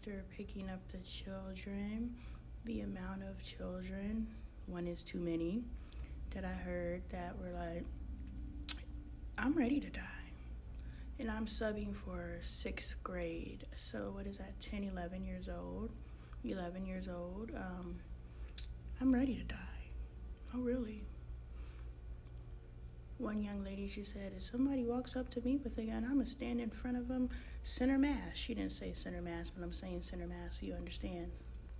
after picking up the children, the amount of children, one is too many, that I heard that were like, I'm ready to die. And I'm subbing for 6th grade. So what is that, 10, 11 years old? 11 years old. I'm ready to die. Oh, really? One young lady, she said, if somebody walks up to me with a gun, I'm going to stand in front of them, center mass. She didn't say center mass, but I'm saying center mass so you understand.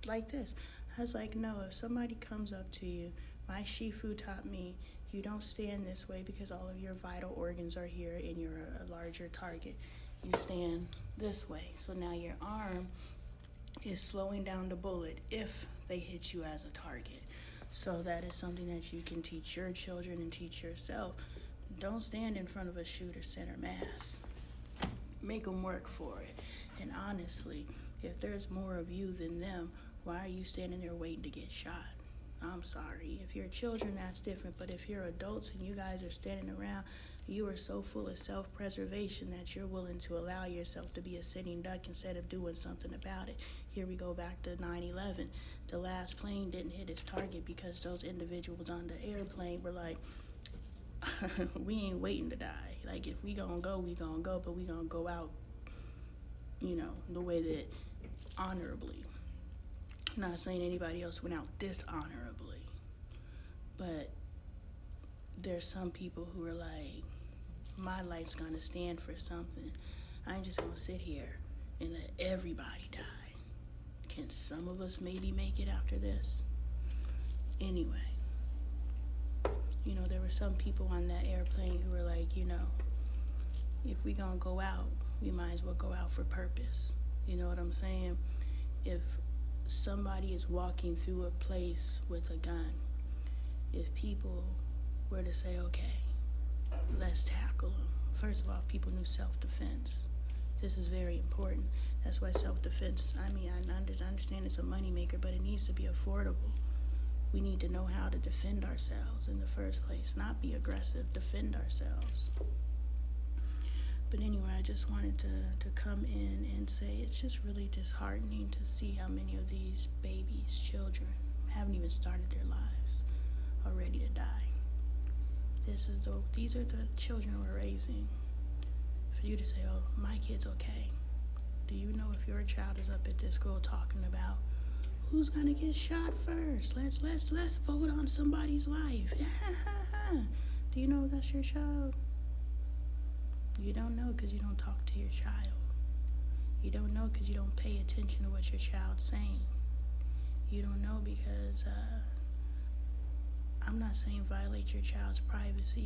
Like this. I was like, no, if somebody comes up to you, my Shifu taught me, you don't stand this way because all of your vital organs are here and you're a larger target. You stand this way. So now your arm is slowing down the bullet if they hit you as a target. So that is something that you can teach your children and teach yourself. Don't stand in front of a shooter center mass. Make them work for it. And honestly, if there's more of you than them, why are you standing there waiting to get shot? I'm sorry. If you're children, that's different. But if you're adults and you guys are standing around, you are so full of self-preservation that you're willing to allow yourself to be a sitting duck instead of doing something about it. Here we go back to 9/11. The last plane didn't hit its target because those individuals on the airplane were like, we ain't waiting to die. Like, if we gonna go, we gonna go, but we gonna go out, the way that honorably. I'm not saying anybody else went out dishonorably, but there's some people who are like, my life's gonna stand for something. I ain't just gonna sit here and let everybody die. Can some of us maybe make it after this? Anyway, there were some people on that airplane who were like, if we gonna go out, we might as well go out for purpose. You know what I'm saying? If somebody is walking through a place with a gun, if people were to say, okay, let's tackle them. First of all, people knew self-defense. This is very important. That's why self-defense, I understand it's a moneymaker, but it needs to be affordable. We need to know how to defend ourselves in the first place, not be aggressive, defend ourselves. But anyway, I just wanted to come in and say it's just really disheartening to see how many of these babies, children, haven't even started their lives, are ready to die. These are the children we're raising. For you to say, oh, my kid's okay. Do you know if your child is up at this school talking about who's gonna get shot first? Let's vote on somebody's life. Do you know that's your child? You don't know because you don't talk to your child. You don't know because you don't pay attention to what your child's saying. You don't know because, I'm not saying violate your child's privacy.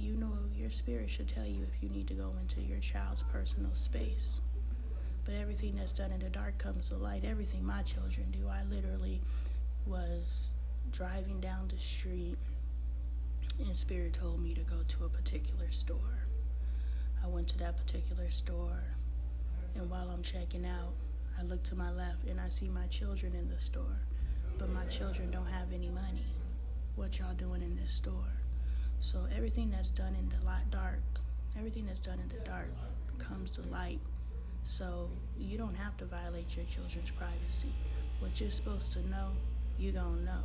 Your spirit should tell you if you need to go into your child's personal space. But everything that's done in the dark comes to light. Everything my children do. I literally was driving down the street and spirit told me to go to a particular store. I went to that particular store, and while I'm checking out, I look to my left and I see my children in the store, but my children don't have any money. What y'all doing in this store? So everything that's done in the dark comes to light. So you don't have to violate your children's privacy. What you're supposed to know, you gonna know.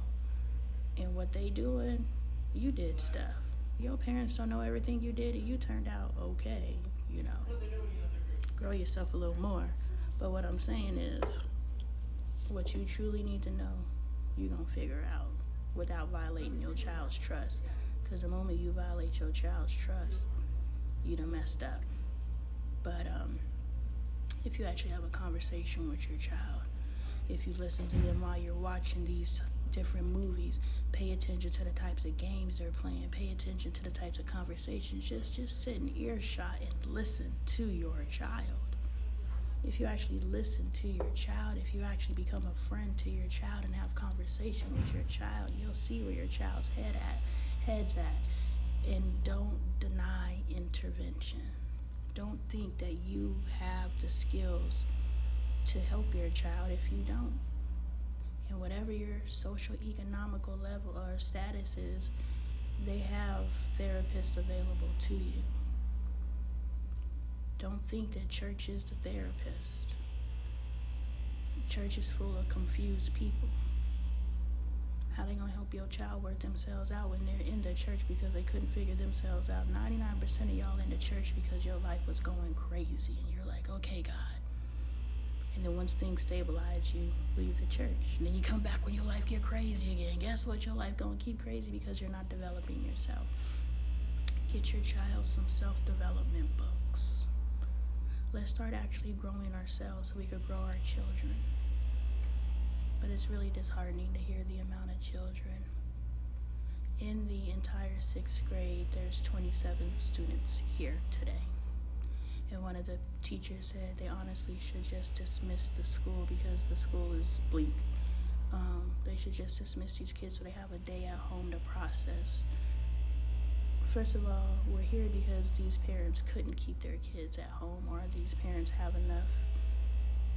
And what they doing, you did stuff. Your parents don't know everything you did and you turned out okay, Grow yourself a little more. But what I'm saying is, what you truly need to know, you gonna figure out without violating your child's trust. Because the moment you violate your child's trust, you done messed up. But if you actually have a conversation with your child, if you listen to them while you're watching these different movies, pay attention to the types of games they're playing, pay attention to the types of conversations, just sit in earshot and listen to your child. If you actually listen to your child, if you actually become a friend to your child and have conversation with your child, you'll see where your child's head's at. And don't deny intervention. Don't think that you have the skills to help your child if you don't. And whatever your social economical level or status is, they have therapists available to you. Don't think that church is the therapist. Church is full of confused people. How they gonna help your child work themselves out when they're in the church because they couldn't figure themselves out? 99% of y'all in the church because your life was going crazy, and you're like, okay, God. And then once things stabilize, you leave the church. And then you come back when your life get crazy again. Guess what? Your life gonna keep crazy because you're not developing yourself. Get your child some self-development books. Let's start actually growing ourselves so we could grow our children. But it's really disheartening to hear the amount of children. In the entire 6th grade, there's 27 students here today. And one of the teachers said they honestly should just dismiss the school because the school is bleak. They should just dismiss these kids so they have a day at home to process. First of all, we're here because these parents couldn't keep their kids at home, or these parents have enough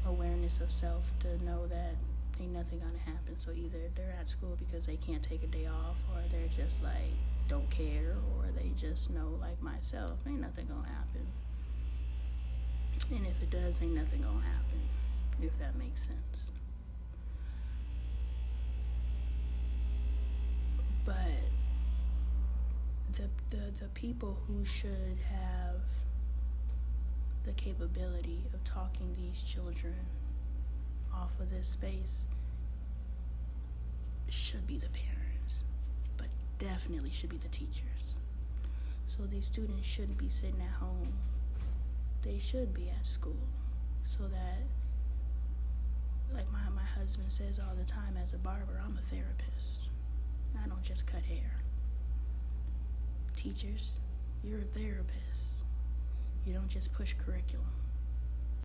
awareness of self to know that ain't nothing gonna happen. So either they're at school because they can't take a day off, or they're just like don't care, or they just know, like myself, ain't nothing gonna happen. And if it does, ain't nothing gonna happen, if that makes sense. But the people who should have the capability of talking these children off of this space should be the parents, but definitely should be the teachers. So these students shouldn't be sitting at home. They should be at school, so that, like my husband says all the time, as a barber, I'm a therapist. I don't just cut hair. Teachers, you're a therapist. You don't just push curriculum.